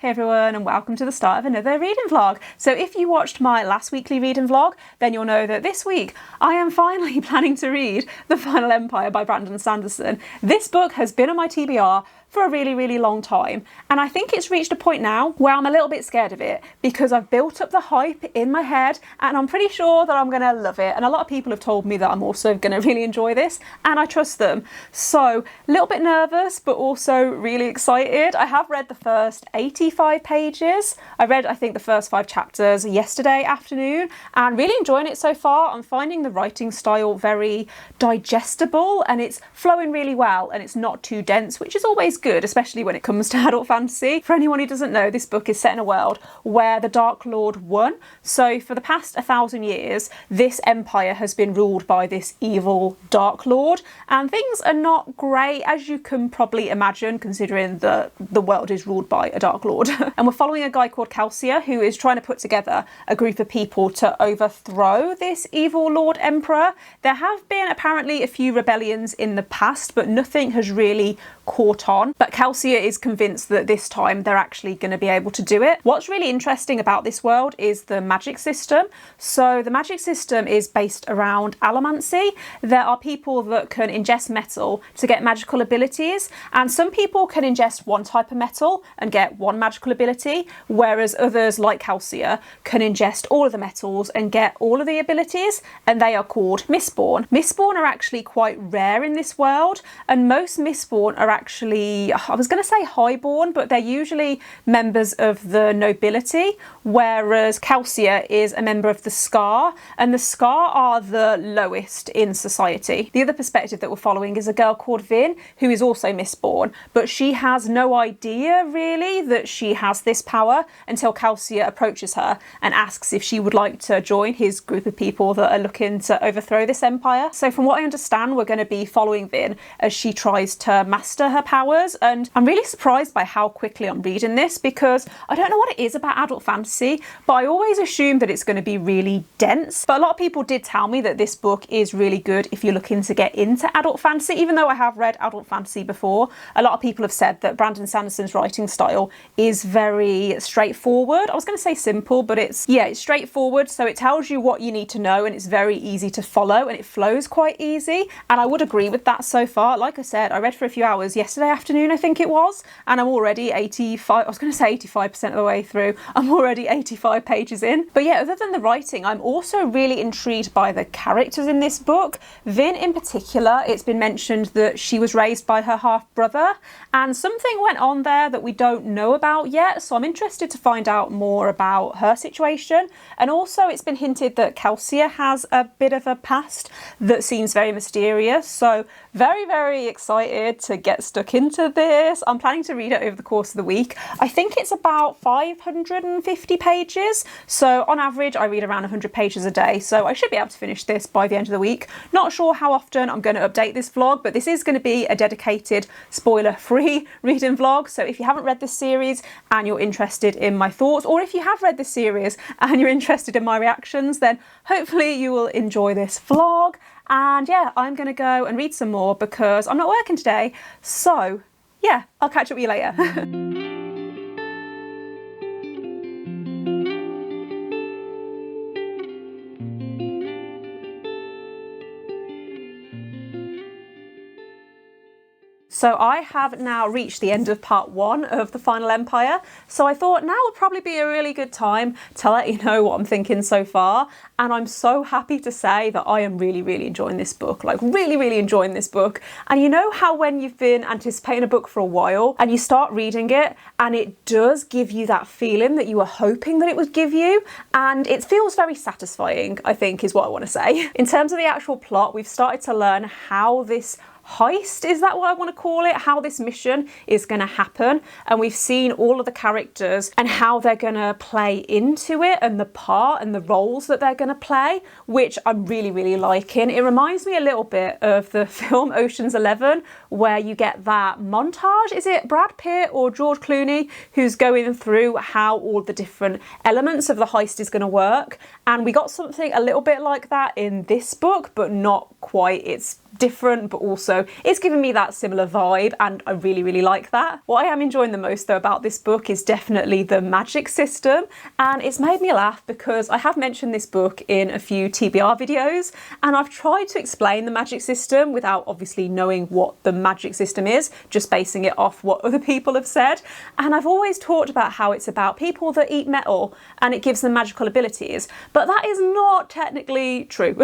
Hey everyone, and welcome to the start of another reading vlog. So if you watched my last weekly reading vlog, then you'll know that this week I am finally planning to read The Final Empire by Brandon Sanderson. This book has been on my TBR for a really long time, and I think it's reached a point now where I'm a little bit scared of it because I've built up the hype in my head and I'm pretty sure that I'm gonna love it, and a lot of people have told me that I'm also gonna really enjoy this, and I trust them. So a little bit nervous but also really excited. I have read the first 85 pages. I read, I think, the first 5 chapters yesterday afternoon and really enjoying it so far. I'm finding the writing style very digestible and it's flowing really well and it's not too dense, which is always good, especially when it comes to adult fantasy. For anyone who doesn't know, this book is set in a world where the Dark Lord won. So for the past 1,000 years, this empire has been ruled by this evil Dark Lord, and things are not great, as you can probably imagine, considering that the world is ruled by a Dark Lord. And we're following a guy called Calcia who is trying to put together a group of people to overthrow this evil Lord Emperor. There have been apparently a few rebellions in the past, but nothing has really caught on. But Calcia is convinced that this time they're actually going to be able to do it. What's really interesting about this world is the magic system. So the magic system is based around allomancy. There are people that can ingest metal to get magical abilities, and some people can ingest one type of metal and get one magical ability, whereas others, like Calcia, can ingest all of the metals and get all of the abilities, and they are called MISTBORN. MISTBORN are actually quite rare in this world, and most MISTBORN are actually, I was going to say highborn, but they're usually members of the nobility, whereas Calcia is a member of the Scar, and the Scar are the lowest in society. The other perspective that we're following is a girl called Vin, who is also MISTBORN, but she has no idea really that she has this power until Calcia approaches her and asks if she would like to join his group of people that are looking to overthrow this empire. So from what I understand, we're going to be following Vin as she tries to master her powers, and I'm really surprised by how quickly I'm reading this because I don't know what it is about adult fantasy, but I always assume that it's going to be really dense. But a lot of people did tell me that this book is really good if you're looking to get into adult fantasy. Even though I have read adult fantasy before, a lot of people have said that Brandon Sanderson's writing style is very straightforward. I was going to say simple, but it's straightforward, so it tells you what you need to know and it's very easy to follow and it flows quite easy, and I would agree with that so far. Like I said, I read for a few hours yesterday afternoon, I think it was, and I'm already 85% of the way through. I'm already 85 pages in. But yeah, other than the writing, I'm also really intrigued by the characters in this book. Vin in particular, it's been mentioned that she was raised by her half-brother, and something went on there that we don't know about yet, so I'm interested to find out more about her situation. And also it's been hinted that Calcia has a bit of a past that seems very mysterious, so very excited to get stuck into this. I'm planning to read it over the course of the week. I think it's about 550 pages, so on average I read around 100 pages a day, so I should be able to finish this by the end of the week. Not sure how often I'm going to update this vlog, but this is going to be a dedicated spoiler-free reading vlog, so if you haven't read this series and you're interested in my thoughts, or if you have read this series and you're interested in my reactions, then hopefully you will enjoy this vlog. And yeah, I'm going to go and read some more because I'm not working today. So yeah, I'll catch up with you later. So I have now reached the end of part 1 of The Final Empire, so I thought now would probably be a really good time to let you know what I'm thinking so far, and I'm so happy to say that I am really enjoying this book, like really enjoying this book. And you know how when you've been anticipating a book for a while and you start reading it and it does give you that feeling that you were hoping that it would give you, and it feels very satisfying, I think is what I want to say. In terms of the actual plot, we've started to learn how this heist, is that what I want to call it, how this mission is going to happen, and we've seen all of the characters and how they're going to play into it and the part and the roles that they're going to play, which I'm really liking. It reminds me a little bit of the film Ocean's 11, where you get that montage, is it Brad Pitt or George Clooney who's going through how all the different elements of the heist is going to work, and we got something a little bit like that in this book, but not quite. It's different, but also it's giving me that similar vibe, and I really, really like that. What I am enjoying the most though about this book is definitely the magic system, and it's made me laugh because I have mentioned this book in a few TBR videos, and I've tried to explain the magic system without obviously knowing what the magic system is, just basing it off what other people have said. And I've always talked about how it's about people that eat metal and it gives them magical abilities, but that is not technically true.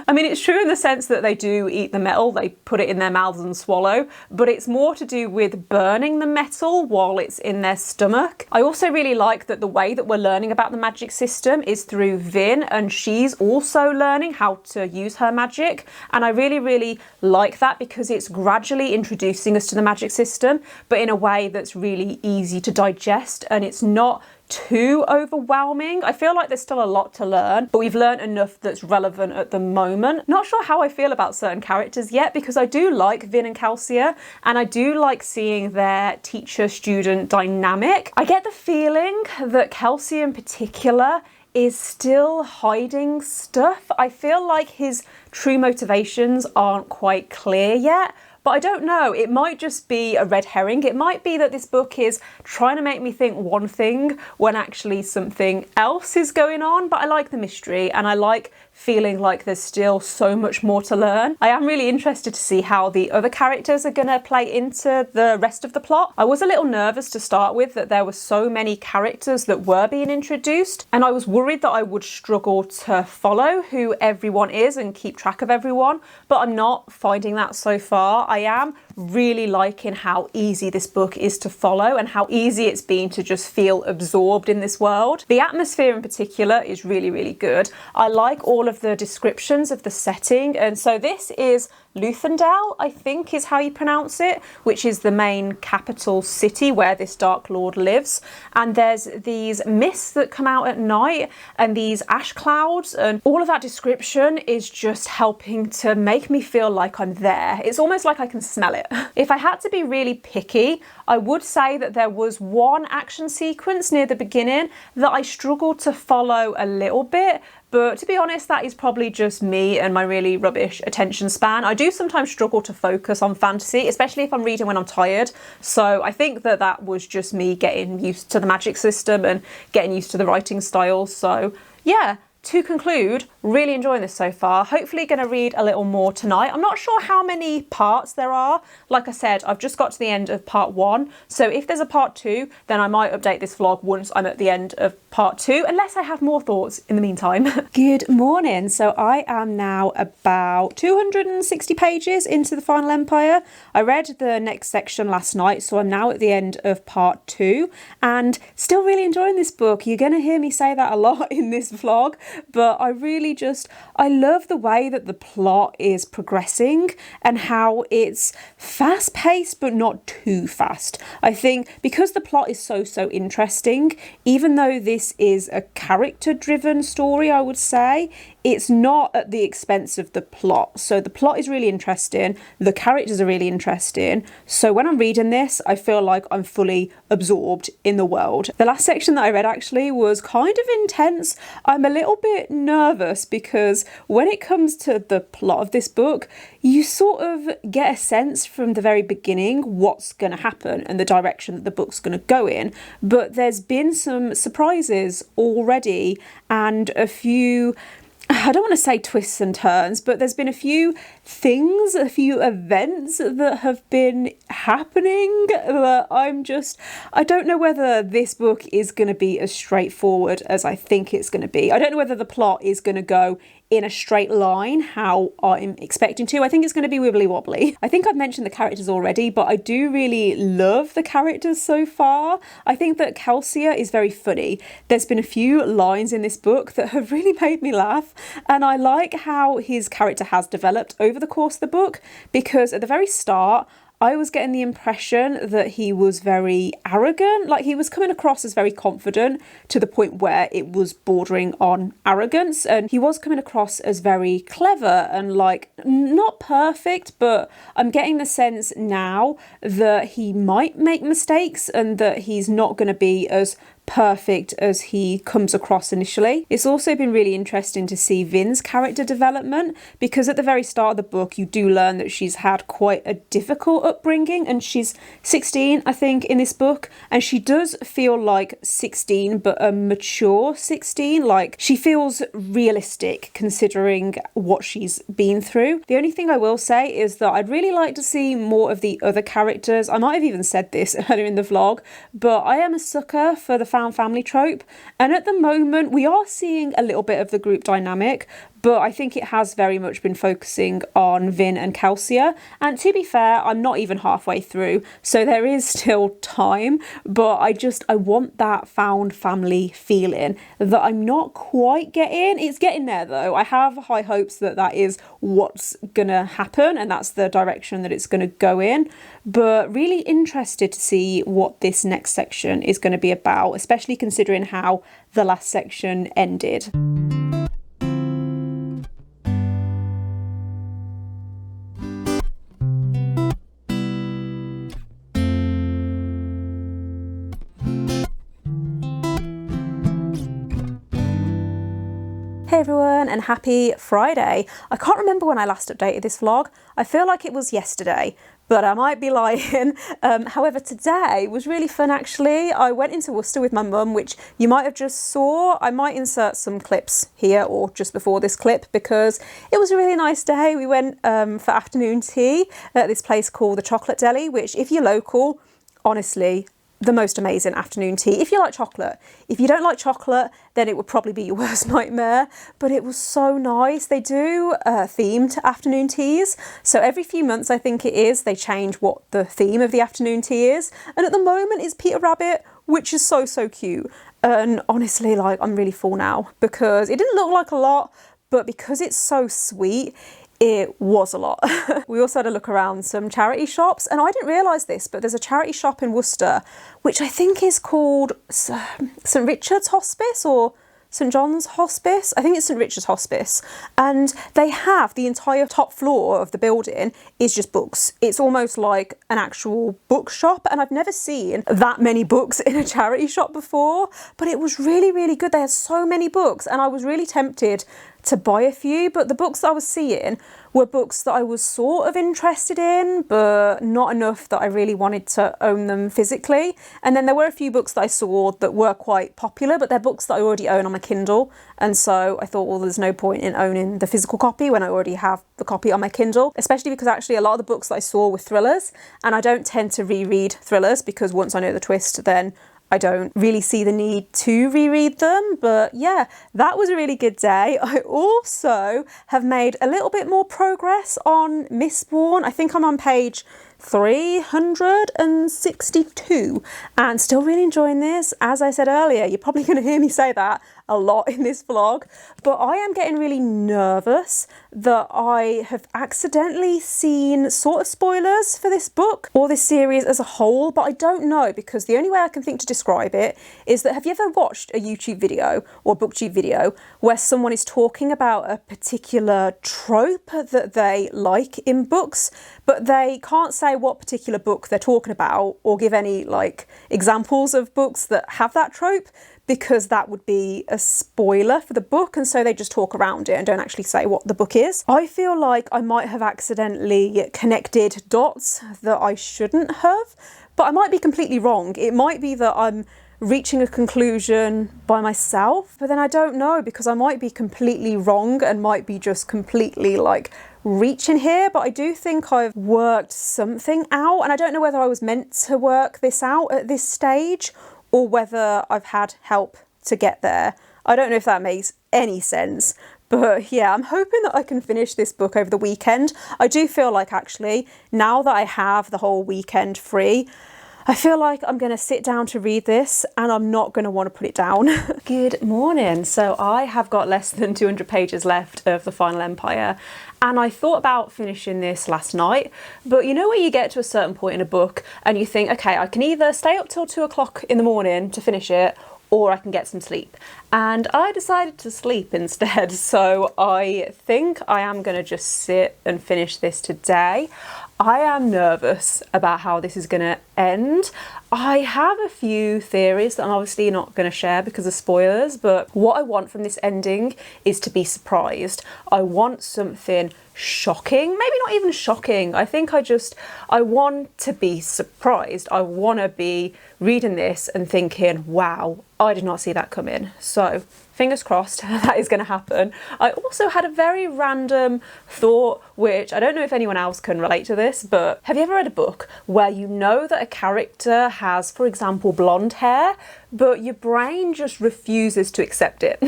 I mean, it's true in the sense that they do eat the metal, they put it in their mouths and swallow, but it's more to do with burning the metal while it's in their stomach. I also really like that the way that we're learning about the magic system is through Vin, and she's also learning how to use her magic, and I really, really like that because it's gradually introducing us to the magic system, but in a way that's really easy to digest, and it's not too overwhelming. I feel like there's still a lot to learn, but we've learned enough that's relevant at the moment. Not sure how I feel about certain characters yet, because I do like Vin and Kelsia, and I do like seeing their teacher-student dynamic. I get the feeling that Kelsia in particular is still hiding stuff. I feel like his true motivations aren't quite clear yet. But I don't know, it might just be a red herring. It might be that this book is trying to make me think one thing when actually something else is going on. But I like the mystery, and I like feeling like there's still so much more to learn. I am really interested to see how the other characters are going to play into the rest of the plot. I was a little nervous to start with that there were so many characters that were being introduced, and I was worried that I would struggle to follow who everyone is and keep track of everyone, but I'm not finding that so far. I am really liking how easy this book is to follow and how easy it's been to just feel absorbed in this world. The atmosphere in particular is really, really good. I like all of the descriptions of the setting, and so this is Luthendale, I think is how you pronounce it, which is the main capital city where this Dark Lord lives. And there's these mists that come out at night and these ash clouds, and all of that description is just helping to make me feel like I'm there. It's almost like I can smell it. If I had to be really picky, I would say that there was one action sequence near the beginning that I struggled to follow a little bit. But to be honest, that is probably just me and my really rubbish attention span. I do sometimes struggle to focus on fantasy, especially if I'm reading when I'm tired. So I think that that was just me getting used to the magic system and getting used to the writing style. So yeah. To conclude, really enjoying this so far. Hopefully going to read a little more tonight. I'm not sure how many parts there are. Like I said, I've just got to the end of part 1. So if there's a part 2, then I might update this vlog once I'm at the end of part 2, unless I have more thoughts in the meantime. Good morning. So I am now about 260 pages into the Final Empire. I read the next section last night, so I'm now at the end of part 2 and still really enjoying this book. You're going to hear me say that a lot in this vlog. But I really I love the way that the plot is progressing and how it's fast paced but not too fast. I think because the plot is so interesting, even though this is a character driven story, I would say, it's not at the expense of the plot. So the plot is really interesting, the characters are really interesting. So when I'm reading this, I feel like I'm fully absorbed in the world. The last section that I read actually was kind of intense. I'm a little bit nervous because when it comes to the plot of this book, you sort of get a sense from the very beginning what's going to happen and the direction that the book's going to go in. But there's been some surprises already and a few, I don't want to say twists and turns, but there's been a few things, a few events that have been happening that I don't know whether this book is going to be as straightforward as I think it's going to be. I don't know whether the plot is going to go in a straight line how I'm expecting to. I think it's going to be wibbly wobbly. I think I've mentioned the characters already, but I do really love the characters so far. I think that Kelsia is very funny. There's been a few lines in this book that have really made me laugh, and I like how his character has developed over the course of the book, because at the very start I was getting the impression that he was very arrogant, like he was coming across as very confident to the point where it was bordering on arrogance, and he was coming across as very clever and like not perfect, but I'm getting the sense now that he might make mistakes and that he's not going to be as perfect as he comes across initially. It's also been really interesting to see Vin's character development, because at the very start of the book you do learn that she's had quite a difficult upbringing, and she's 16 I think in this book, and she does feel like 16 but a mature 16, like she feels realistic considering what she's been through. The only thing I will say is that I'd really like to see more of the other characters. I might have even said this earlier in the vlog, but I am a sucker for the found family trope, and at the moment we are seeing a little bit of the group dynamic, but I think it has very much been focusing on Vin and Kelsia, and to be fair, I'm not even halfway through, so there is still time, but I want that found family feeling that I'm not quite getting. It's getting there though. I have high hopes that that is what's gonna happen and that's the direction that it's gonna go in, but really interested to see what this next section is going to be about, especially considering how the last section ended. Hey everyone, and happy Friday. I can't remember when I last updated this vlog. I feel like it was yesterday, but I might be lying. However, today was really fun actually. I went into Worcester with my mum, which you might have just saw. I might insert some clips here or just before this clip because it was a really nice day. We went for afternoon tea at this place called the Chocolate Deli, which if you're local, honestly, the most amazing afternoon tea if you like chocolate. If you don't like chocolate, then it would probably be your worst nightmare, but it was so nice. They do themed afternoon teas, so every few months I think it is, they change what the theme of the afternoon tea is, and at the moment it's Peter Rabbit, which is so cute, and honestly, like, I'm really full now because it didn't look like a lot, but because it's so sweet, it was a lot. We also had a look around some charity shops, and I didn't realise this, but there's a charity shop in Worcester which I think is called St Richard's Hospice or St John's Hospice. I think it's St Richard's Hospice, and they have the entire top floor of the building is just books. It's almost like an actual bookshop, and I've never seen that many books in a charity shop before, but it was really good. They had so many books and I was really tempted to buy a few, but the books that I was seeing were books that I was sort of interested in, but not enough that I really wanted to own them physically. And then there were a few books that I saw that were quite popular, but they're books that I already own on my Kindle, and so I thought, well, there's no point in owning the physical copy when I already have the copy on my Kindle, especially because actually a lot of the books that I saw were thrillers, and I don't tend to reread thrillers because once I know the twist, then I don't really see the need to reread them. But yeah, that was a really good day. I also have made a little bit more progress on Mistborn. I think I'm on page 362 and still really enjoying this. As I said earlier, you're probably going to hear me say that a lot in this vlog, but I am getting really nervous that I have accidentally seen sort of spoilers for this book or this series as a whole, but I don't know, because the only way I can think to describe it is that, have you ever watched a YouTube video or BookTube video where someone is talking about a particular trope that they like in books, but they can't say what particular book they're talking about or give any like examples of books that have that trope, because that would be a spoiler for the book, and so they just talk around it and don't actually say what the book is. I feel like I might have accidentally connected dots that I shouldn't have, but I might be completely wrong. It might be that I'm reaching a conclusion by myself, but then I don't know, because I might be completely wrong and might be just completely like reaching here. But I do think I've worked something out, and I don't know whether I was meant to work this out at this stage or whether I've had help to get there. I don't know if that makes any sense, but yeah, I'm hoping that I can finish this book over the weekend. I do feel like actually, now that I have the whole weekend free, I feel like I'm going to sit down to read this and I'm not going to want to put it down. Good morning. So I have got less than 200 pages left of The Final Empire, and I thought about finishing this last night, but you know where you get to a certain point in a book and you think, okay, I can either stay up till 2 o'clock in the morning to finish it, or I can get some sleep. And I decided to sleep instead, so I think I am going to just sit and finish this today. I am nervous about how this is going to end. I have a few theories that I'm obviously not going to share because of spoilers, but what I want from this ending is to be surprised. I want something shocking, maybe not even shocking. I think I want to be surprised. I want to be reading this and thinking, wow, I did not see that coming. So fingers crossed that is going to happen. I also had a very random thought, which I don't know if anyone else can relate to this, but have you ever read a book where you know that a character has, for example, blonde hair, but your brain just refuses to accept it?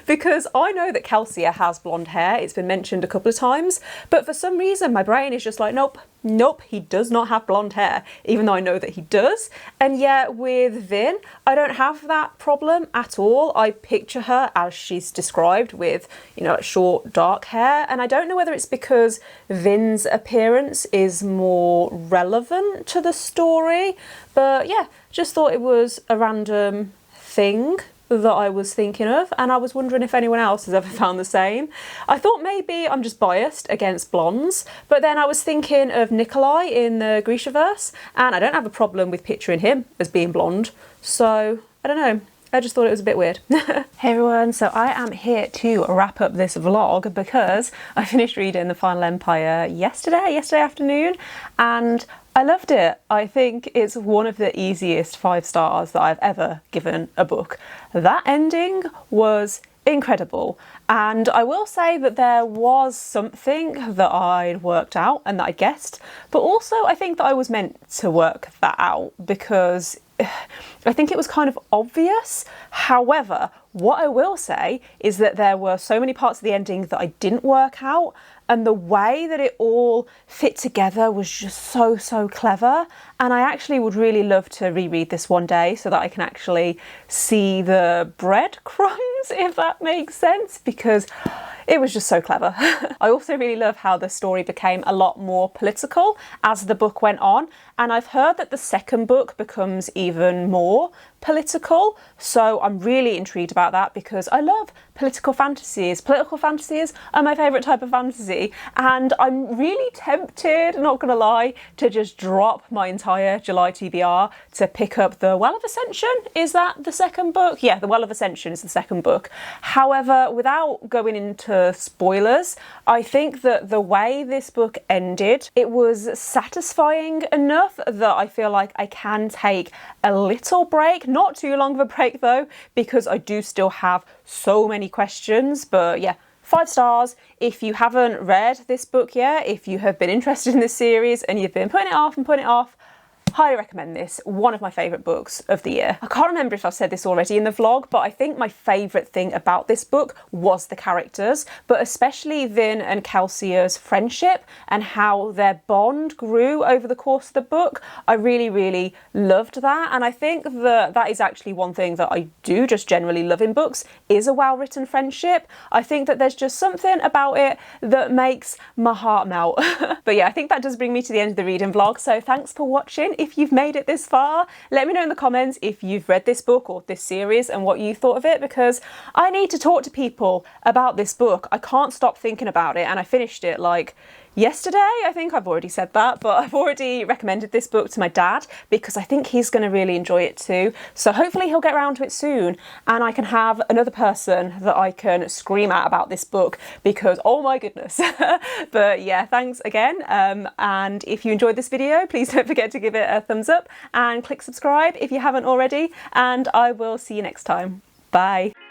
Because I know that Kelsier has blonde hair, it's been mentioned a couple of times, but for some reason my brain is just like, nope, he does not have blonde hair, even though I know that he does. And yet with Vin, I don't have that problem at all. I picture her as she's described with, short dark hair, and I don't know whether it's because Vin's appearance is more relevant to the story, but yeah, just thought it was a random thing that I was thinking of, and I was wondering if anyone else has ever found the same. I thought maybe I'm just biased against blondes, but then I was thinking of Nikolai in the Grishaverse, and I don't have a problem with picturing him as being blonde, so I don't know. I just thought it was a bit weird. Hey everyone, so I am here to wrap up this vlog because I finished reading The Final Empire yesterday afternoon, and I loved it. I think it's one of the easiest 5 stars that I've ever given a book. That ending was incredible, and I will say that there was something that I'd worked out and that I guessed, but also I think that I was meant to work that out because I think it was kind of obvious. However, what I will say is that there were so many parts of the ending that I didn't work out, and the way that it all fit together was just so clever, and I actually would really love to reread this one day so that I can actually see the breadcrumbs, if that makes sense, because it was just so clever. I also really love how the story became a lot more political as the book went on, and I've heard that the second book becomes even more political, so I'm really intrigued about that because I love political fantasies. Political fantasies are my favourite type of fantasy, and I'm really tempted, not gonna lie, to just drop my entire July TBR to pick up The Well of Ascension. Is that the second book? Yeah, The Well of Ascension is the second book. However, without going into spoilers, I think that the way this book ended, it was satisfying enough that I feel like I can take a little break, not too long of a break though, because I do still have so many questions. But yeah, 5 stars. If you haven't read this book yet, if you have been interested in this series and you've been putting it off, highly recommend this. One of my favourite books of the year. I can't remember if I've said this already in the vlog, but I think my favourite thing about this book was the characters, but especially Vin and Kelsier's friendship and how their bond grew over the course of the book. I really loved that, and I think that that is actually one thing that I do just generally love in books, is a well-written friendship. I think that there's just something about it that makes my heart melt. But yeah, I think that does bring me to the end of the reading vlog, so thanks for watching. If you've made it this far, let me know in the comments if you've read this book or this series and what you thought of it, because I need to talk to people about this book. I can't stop thinking about it, and I finished it like yesterday. I think I've already said that, but I've already recommended this book to my dad because I think he's going to really enjoy it too. So hopefully he'll get around to it soon and I can have another person that I can scream at about this book because, oh my goodness. But yeah, thanks again. And if you enjoyed this video, please don't forget to give it a thumbs up and click subscribe if you haven't already. And I will see you next time. Bye.